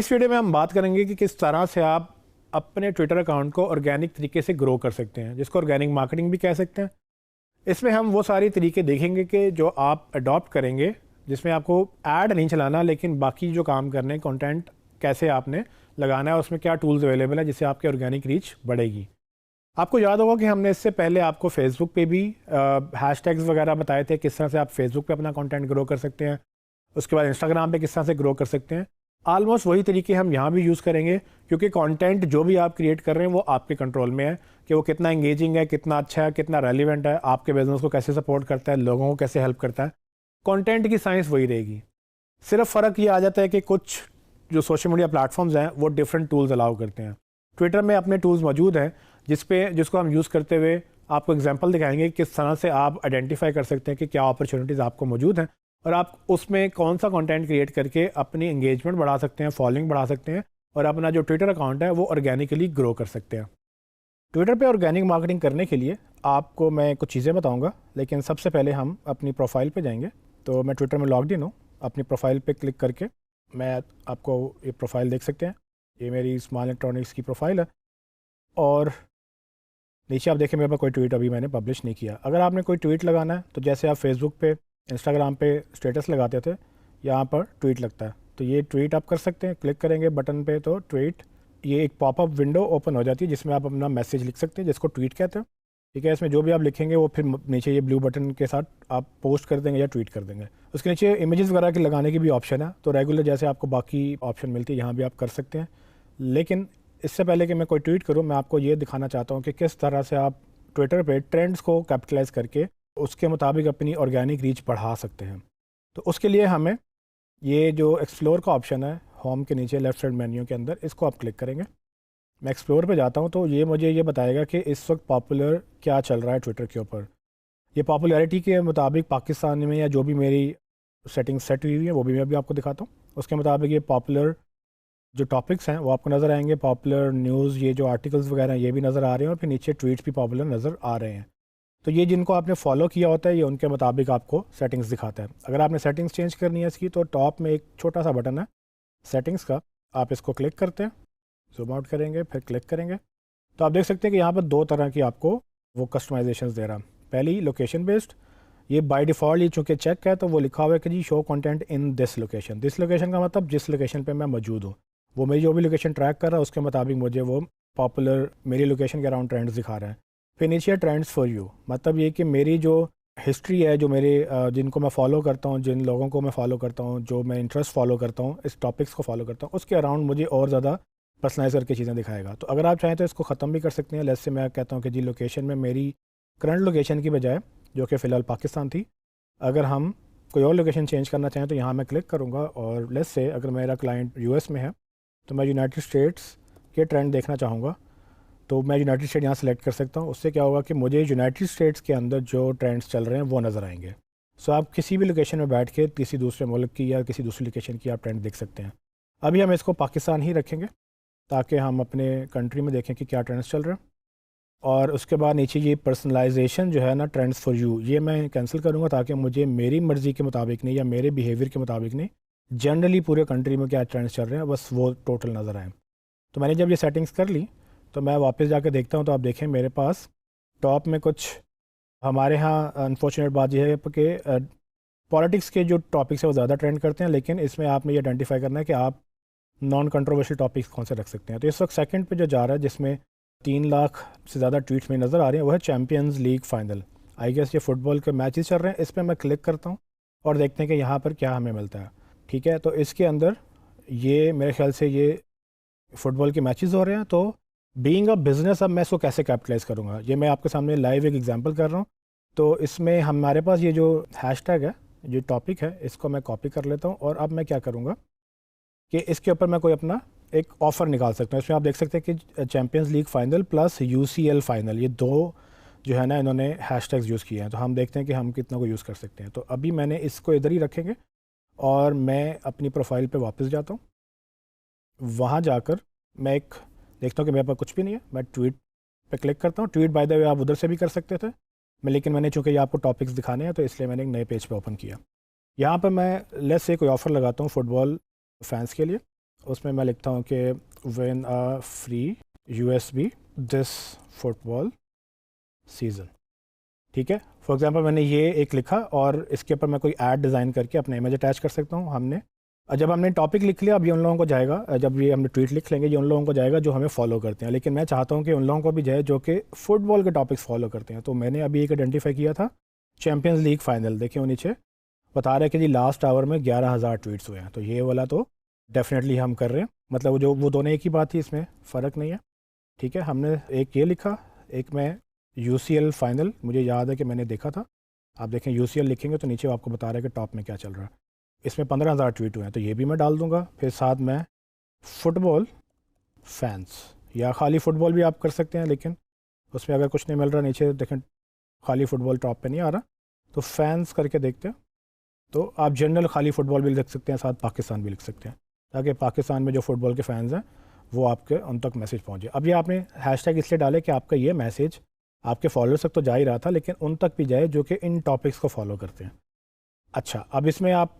इस वीडियो में हम बात करेंगे कि किस तरह से आप अपने ट्विटर अकाउंट को ऑर्गेनिक तरीके से ग्रो कर सकते हैं, जिसको ऑर्गेनिक मार्केटिंग भी कह सकते हैं। इसमें हम वो सारी तरीके देखेंगे कि जो आप अडॉप्ट करेंगे, जिसमें आपको ऐड नहीं चलाना, लेकिन बाकी जो काम करने हैं, कंटेंट कैसे आपने लगाना है, उसमें क्या टूल्स अवेलेबल है जिससे आपकी ऑर्गेनिक रीच बढ़ेगी। आपको याद होगा कि हमने इससे पहले आपको फेसबुक पे भी हैशटैग्स वगैरह बताए थे, किस तरह से आप फेसबुक पे अपना कंटेंट ग्रो कर सकते हैं। उसके बाद इंस्टाग्राम पे किस तरह से ग्रो कर सकते हैं। ऑलमोस्ट वही तरीके हम यहाँ भी यूज़ करेंगे, क्योंकि कंटेंट जो भी आप क्रिएट कर रहे हैं वो आपके कंट्रोल में है कि वो कितना एंगेजिंग है, कितना अच्छा है, कितना रेलिवेंट है, आपके बिजनेस को कैसे सपोर्ट करता है, लोगों को कैसे हेल्प करता है। कंटेंट की साइंस वही रहेगी। सिर्फ फ़र्क ये आ जाता है कि कुछ जो सोशल मीडिया प्लेटफॉर्म्स हैं वो डिफरेंट टूल्स अलाउ करते हैं। ट्विटर में अपने टूल्स मौजूद हैं जिसको हम यूज़ करते हुए आपको एग्जांपल दिखाएंगे किस तरह से आप आइडेंटिफाई कर सकते हैं कि क्या अपॉर्चुनिटीज़ आपको मौजूद हैं और आप उसमें कौन सा कंटेंट क्रिएट करके अपनी एंगेजमेंट बढ़ा सकते हैं, फॉलोइंग बढ़ा सकते हैं और अपना जो ट्विटर अकाउंट है वो ऑर्गेनिकली ग्रो कर सकते हैं। ट्विटर पे ऑर्गेनिक मार्केटिंग करने के लिए आपको मैं कुछ चीज़ें बताऊंगा, लेकिन सबसे पहले हम अपनी प्रोफाइल पे जाएंगे। तो मैं ट्विटर में लॉग्ड इन हूँ। अपनी प्रोफाइल पे क्लिक करके मैं आपको ये प्रोफाइल देख सकते हैं। ये मेरी स्मॉल इलेक्ट्रॉनिक्स की प्रोफाइल है और नीचे आप देखें मेरे पास कोई ट्वीट अभी मैंने पब्लिश नहीं किया। अगर आपने कोई ट्वीट लगाना है तो जैसे आप फेसबुक पे, इंस्टाग्राम पे स्टेटस लगाते थे, यहाँ पर ट्वीट लगता है, तो ये ट्वीट आप कर सकते हैं। क्लिक करेंगे बटन पे तो ट्वीट, ये एक पॉपअप विंडो ओपन हो जाती है जिसमें आप अपना मैसेज लिख सकते हैं, जिसको ट्वीट कहते हैं। ठीक है, इसमें जो भी आप लिखेंगे वो फिर नीचे ये ब्लू बटन के साथ आप पोस्ट कर देंगे या ट्वीट कर देंगे। उसके नीचे इमेजेस वगैरह के लगाने की भी ऑप्शन है, तो रेगुलर जैसे आपको बाकी ऑप्शन मिलती है यहाँ भी आप कर सकते हैं। लेकिन इससे पहले कि मैं कोई ट्वीट करूँ, मैं आपको ये दिखाना चाहता हूँ कि किस तरह से आप ट्विटर पे ट्रेंड्स को कैपिटलाइज करके उसके मुताबिक अपनी ऑर्गेनिक रीच बढ़ा सकते हैं। तो उसके लिए हमें ये जो एक्सप्लोर का ऑप्शन है होम के नीचे लेफ्ट साइड मेन्यू के अंदर, इसको आप क्लिक करेंगे। मैं एक्सप्लोर पे जाता हूँ तो ये मुझे ये बताएगा कि इस वक्त पॉपुलर क्या चल रहा है ट्विटर के ऊपर। ये पॉपुलैरिटी के मुताबिक पाकिस्तान में या जो भी मेरी सेटिंग सेट हुई है वो भी मैं भी आपको दिखाता हूँ। उसके मुताबिक ये पॉपुलर जो टॉपिक्स हैं वो आपको नज़र आएंगे। पॉपुलर न्यूज़, ये जो आर्टिकल्स वगैरह हैं ये भी नज़र आ रहे हैं और फिर नीचे ट्वीट्स भी पॉपुलर नज़र आ रहे हैं। तो ये जिनको आपने फॉलो किया होता है ये उनके मुताबिक आपको सेटिंग्स दिखाता है। अगर आपने सेटिंग्स चेंज करनी है इसकी तो टॉप में एक छोटा सा बटन है सेटिंग्स का, आप इसको क्लिक करते हैं, जूम आउट करेंगे, फिर क्लिक करेंगे तो आप देख सकते हैं कि यहाँ पर दो तरह की आपको वो कस्टमाइजेशन दे रहा है। पहली लोकेशन बेस्ड, ये बाय डिफ़ॉल्ट ये चूँकि चेक है तो वो लिखा हुआ है कि जी show content in this location. This location का मतलब जिस लोकेशन पे मैं मौजूद हूँ, वो मेरी जो भी लोकेशन ट्रैक कर रहा है उसके मुताबिक मुझे वो पॉपुलर मेरी लोकेशन के अराउंड ट्रेंड्स दिखा रहा है। फिर नीचे ट्रेंड्स फॉर यू, मतलब ये कि मेरी जो हिस्ट्री है, जो मेरे जिनको मैं फॉलो करता हूँ, जिन लोगों को मैं फॉलो करता हूँ, जो मैं इंटरेस्ट फॉलो करता हूँ, इस टॉपिक्स को फॉलो करता हूँ, उसके अराउंड मुझे और ज़्यादा पर्सनलाइज करके चीज़ें दिखाएगा। तो अगर आप चाहें तो इसको ख़त्म भी कर सकते हैं। लेट्स से मैं कहता हूँ कि जी लोकेशन में मेरी करंट लोकेशन की बजाय, जो कि फ़िलहाल पाकिस्तान थी, अगर हम कोई और लोकेशन चेंज करना चाहें तो यहाँ मैं क्लिक करूँगा और लेट्स से अगर मेरा क्लाइंट यूएस में है तो मैं यूनाइटेड स्टेट्स के ट्रेंड देखना चाहूँगा तो मैं यूनाइटेड स्टेट यहाँ सेलेक्ट कर सकता हूँ। उससे क्या होगा कि मुझे यूनाइटेड स्टेट्स के अंदर जो ट्रेंड्स चल रहे हैं वो नज़र आएंगे। सो आप किसी भी लोकेशन में बैठ के किसी दूसरे मुल्क की या किसी दूसरी लोकेशन की आप ट्रेंड देख सकते हैं। अभी हम इसको पाकिस्तान ही रखेंगे ताकि हम अपने कंट्री में देखें कि क्या ट्रेंड्स चल रहे हैं। और उसके बाद नीचे ये पर्सनलाइजेशन जो है ना, ट्रेंड्स फॉर यू, ये मैं कैंसिल करूँगा ताकि मुझे मेरी मर्ज़ी के मुताबिक नहीं या मेरे बिहेवियर के मुताबिक नहीं, जनरली पूरे कंट्री में क्या ट्रेंड्स चल रहे हैं बस वो टोटल नज़र आए। तो मैंने जब ये सेटिंग्स कर ली तो मैं वापस जाकर देखता हूँ तो आप देखें मेरे पास टॉप में कुछ, हमारे यहाँ अनफॉर्चुनेट बात यह है कि पॉलिटिक्स के जो टॉपिक्स हैं वो ज़्यादा ट्रेंड करते हैं, लेकिन इसमें आपने ये आइडेंटिफाई करना है कि आप नॉन कंट्रोवर्शियल टॉपिक्स कौन से रख सकते हैं। तो इस वक्त सेकंड पे जो जा रहा है जिसमें 3 लाख से ज़्यादा ट्वीट्स में नज़र आ रहे हैं वो है champions league final. I guess ये फुटबॉल के मैचेस चल रहे हैं। इस पर मैं क्लिक करता हूँ और देखते हैं कि यहाँ पर क्या हमें मिलता है। ठीक है, तो इसके अंदर ये मेरे ख्याल से ये फुटबॉल के मैचेस हो रहे हैं। तो बीइंग अ बिज़नेस अब मैं इसको कैसे कैपिटलाइज़ करूँगा, ये मैं आपके सामने लाइव एक एग्जांपल कर रहा हूँ। तो इसमें हमारे पास ये जो हैशटैग है, जो टॉपिक है, इसको मैं कॉपी कर लेता हूँ और अब मैं क्या करूँगा कि इसके ऊपर मैं कोई अपना एक ऑफ़र निकाल सकता हूँ। इसमें आप देख सकते हैं कि champions league final plus UCL final, ये दो जो है ना इन्होंने हैशटैग्स यूज़ किए हैं। तो हम देखते हैं कि हम कितना को यूज़ कर सकते हैं। तो अभी मैंने इसको इधर ही रखेंगे और मैं अपनी प्रोफाइल पे वापस जाता हूँ। वहाँ जाकर मैं एक देखता हूँ कि मेरे पास कुछ भी नहीं है। मैं ट्वीट पे क्लिक करता हूँ। ट्वीट बाय द वे आप उधर से भी कर सकते थे, लेकिन मैंने चूँकि ये आपको टॉपिक्स दिखाने हैं तो इसलिए मैंने एक नए पेज पे ओपन किया। यहाँ पर मैं लेट्स से कोई ऑफ़र लगाता हूँ फुटबॉल फैंस के लिए। उसमें मैं लिखता हूँ कि win a free USB this football season, ठीक है। फॉर एग्जांपल मैंने ये एक लिखा और इसके ऊपर मैं कोई ऐड डिज़ाइन करके अपना इमेज अटैच कर सकता हूँ। जब हमने टॉपिक लिख लिया, अब ये उन लोगों को जाएगा, जब ये हमने ट्वीट लिख लेंगे, ये उन लोगों को जाएगा जो हमें फॉलो करते हैं। लेकिन मैं चाहता हूँ कि उन लोगों को भी जाए जो कि फ़ुटबॉल के टॉपिक्स फॉलो करते हैं। तो मैंने अभी एक आइडेंटिफाई किया था, चैम्पियंस लीग फाइनल। देखिए वो नीचे बता रहा है कि जी लास्ट आवर में 11,000 ट्वीट्स हुए हैं। तो ये वाला तो डेफिनेटली हम कर रहे हैं, मतलब वो दोनों एक ही बात थी, इसमें फ़र्क नहीं है, ठीक है। हमने एक ये लिखा, एक मैं UCL फाइनल, मुझे याद है कि मैंने देखा था। आप देखें UCL लिखेंगे तो नीचे आपको बता रहा है कि टॉप में क्या चल रहा है। इसमें 15,000 ट्वीट हुए हैं, तो ये भी मैं डाल दूंगा। फिर साथ में फुटबॉल फैंस, या खाली फुटबॉल भी आप कर सकते हैं, लेकिन उसमें अगर कुछ नहीं मिल रहा, नीचे देखें खाली फुटबॉल टॉप पे नहीं आ रहा, तो फैंस करके देखते हैं। तो आप जनरल खाली फुटबॉल भी लिख सकते हैं, साथ पाकिस्तान भी लिख सकते हैं, ताकि पाकिस्तान में जो फुटबॉल के फ़ैन्स हैं वो आपके उन तक मैसेज पहुँचे। अब ये आपने हैशटैग इसलिए डाले कि आपका ये मैसेज आपके फॉलोअर्स तक तो जा ही रहा था, लेकिन उन तक भी जाए जो कि इन टॉपिक्स को फॉलो करते हैं। अच्छा, अब इसमें आप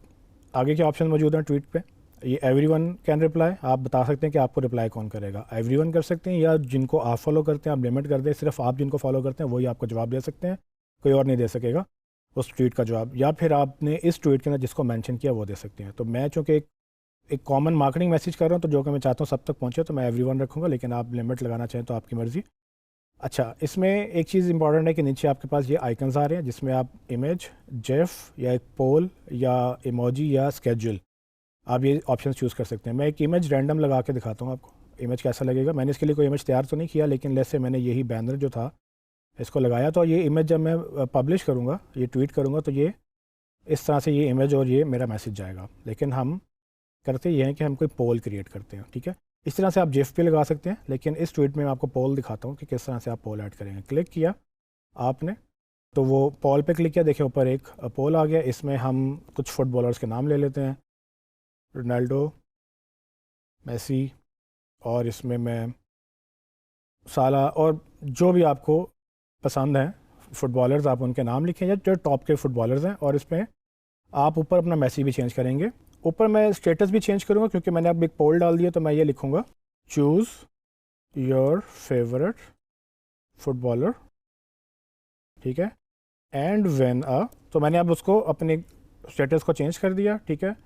आगे के ऑप्शन मौजूद हैं ट्वीट पे। ये एवरीवन कैन रिप्लाई, आप बता सकते हैं कि आपको रिप्लाई कौन करेगा। एवरीवन कर सकते हैं, या जिनको आप फॉलो करते हैं आप लिमिट कर दें, सिर्फ आप जिनको फॉलो करते हैं वही आपको जवाब दे सकते हैं, कोई और नहीं दे सकेगा उस ट्वीट का जवाब। या फिर आपने इस ट्वीट के अंदर जिसको मेंशन किया वो दे सकते हैं। तो मैं चूँकि एक कॉमन मार्केटिंग मैसेज कर रहा हूँ, तो जो कि मैं चाहता हूँ सब तक पहुँचे, तो मैं एवरीवन रखूँगा, लेकिन आप लिमिट लगाना चाहें तो आपकी मर्ज़ी। अच्छा, इसमें एक चीज़ इंपॉर्टेंट है कि नीचे आपके पास ये आइकन्स आ रहे हैं, जिसमें आप इमेज, जेफ, या एक पोल, या इमोजी, या स्केड्यूल, आप ये ऑप्शन चूज़ कर सकते हैं। मैं एक इमेज रैंडम लगा के दिखाता हूँ आपको, इमेज कैसा लगेगा। मैंने इसके लिए कोई इमेज तैयार तो नहीं किया, लेकिन जैसे मैंने यही बैनर जो था इसको लगाया, तो ये इमेज जब मैं पब्लिश करूँगा, ये ट्वीट करूँगा, तो ये इस तरह से ये इमेज और ये मेरा मैसेज जाएगा। लेकिन हम करते ये हैं कि हम कोई पोल क्रिएट करते हैं, ठीक है। इस तरह से आप जेफ पे लगा सकते हैं, लेकिन इस ट्वीट में मैं आपको पोल दिखाता हूँ कि किस तरह से आप पोल ऐड करेंगे। क्लिक किया आपने, तो वो पोल पे क्लिक किया, देखिए ऊपर एक पोल आ गया। इसमें हम कुछ फुटबॉलर्स के नाम ले लेते हैं, रोनाल्डो, मेसी, और इसमें मैं साला, और जो भी आपको पसंद हैं फुटबॉलर्स, आप उनके नाम लिखें या जो टॉप के फुटबॉलर्स हैं। और इसमें आप ऊपर अपना मैसेज भी चेंज करेंगे। ऊपर मैं स्टेटस भी चेंज करूँगा, क्योंकि मैंने अब एक पोल डाल दिया, तो मैं ये लिखूँगा, चूज़ योर फेवरेट फुटबॉलर, ठीक है, एंड व्हेन अ, तो मैंने अब उसको अपने स्टेटस को चेंज कर दिया, ठीक है,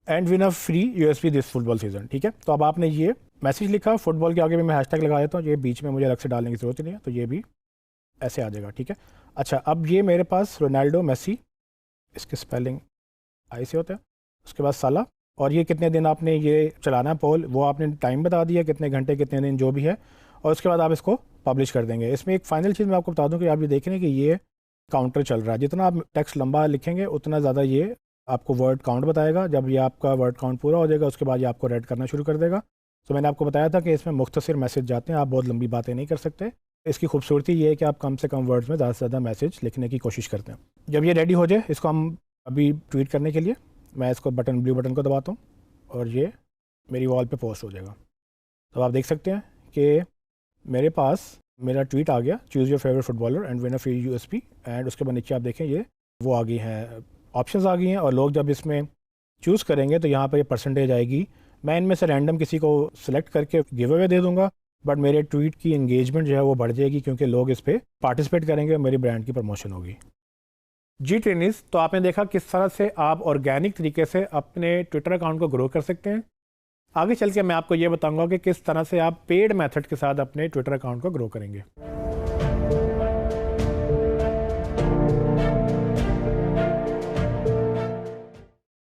and win a free USB this football season, ठीक है। तो अब आपने ये मैसेज लिखा, फुटबॉल के आगे भी मैं हैशटैग लगा देता हूँ, ये बीच में मुझे अलग से डालने की ज़रूरत नहीं है, तो ये भी ऐसे आ जाएगा, ठीक है। अच्छा, अब ये मेरे पास रोनाल्डो, मेसी, इसके स्पेलिंग आई से होता है, उसके बाद साला, और ये कितने दिन आपने ये चलाना है पोल, वो आपने टाइम बता दिया, कितने घंटे, कितने दिन, जो भी है, और उसके बाद आप इसको पब्लिश कर देंगे। इसमें एक फ़ाइनल चीज़ मैं आपको बता दूं कि आप ये देख रहे हैं कि ये काउंटर चल रहा है। जितना आप टेक्स्ट लंबा लिखेंगे उतना ज़्यादा ये आपको वर्ड काउंट बताएगा। जब ये आपका वर्ड काउंट पूरा हो जाएगा, उसके बाद ये आपको रेड करना शुरू कर देगा। तो मैंने आपको बताया था कि इसमें मुख्तसर मैसेज जाते हैं, आप बहुत लंबी बातें नहीं कर सकते। इसकी खूबसूरती ये है कि आप कम से कम वर्ड्स में ज़्यादा से ज़्यादा मैसेज लिखने की कोशिश करते हैं। जब ये रेडी हो जाए, इसको हम अभी ट्वीट करने के लिए मैं इसको ब्लू बटन को दबाता हूँ, और ये मेरी वॉल पे पोस्ट हो जाएगा। तो आप देख सकते हैं कि मेरे पास मेरा ट्वीट आ गया, choose your favourite footballer and win a free USB, and उसके बाद नीचे आप देखें ये वो आ गई हैं, ऑप्शंस आ गई हैं। और लोग जब इसमें चूज़ करेंगे तो यहाँ पर ये परसेंटेज आएगी। मैं इनमें से रैंडम किसी को सिलेक्ट करके गिव अवे दे दूँगा, बट मेरे ट्वीट की इंगेजमेंट जो है वो बढ़ जाएगी, क्योंकि लोग इस पर पार्टिसिपेट करेंगे और मेरी ब्रांड की प्रमोशन होगी। जी ट्रेनिस, तो आपने देखा किस तरह से आप ऑर्गेनिक तरीके से अपने ट्विटर अकाउंट को ग्रो कर सकते हैं। आगे चल के मैं आपको ये बताऊंगा कि किस तरह से आप पेड मेथड के साथ अपने ट्विटर अकाउंट को ग्रो करेंगे।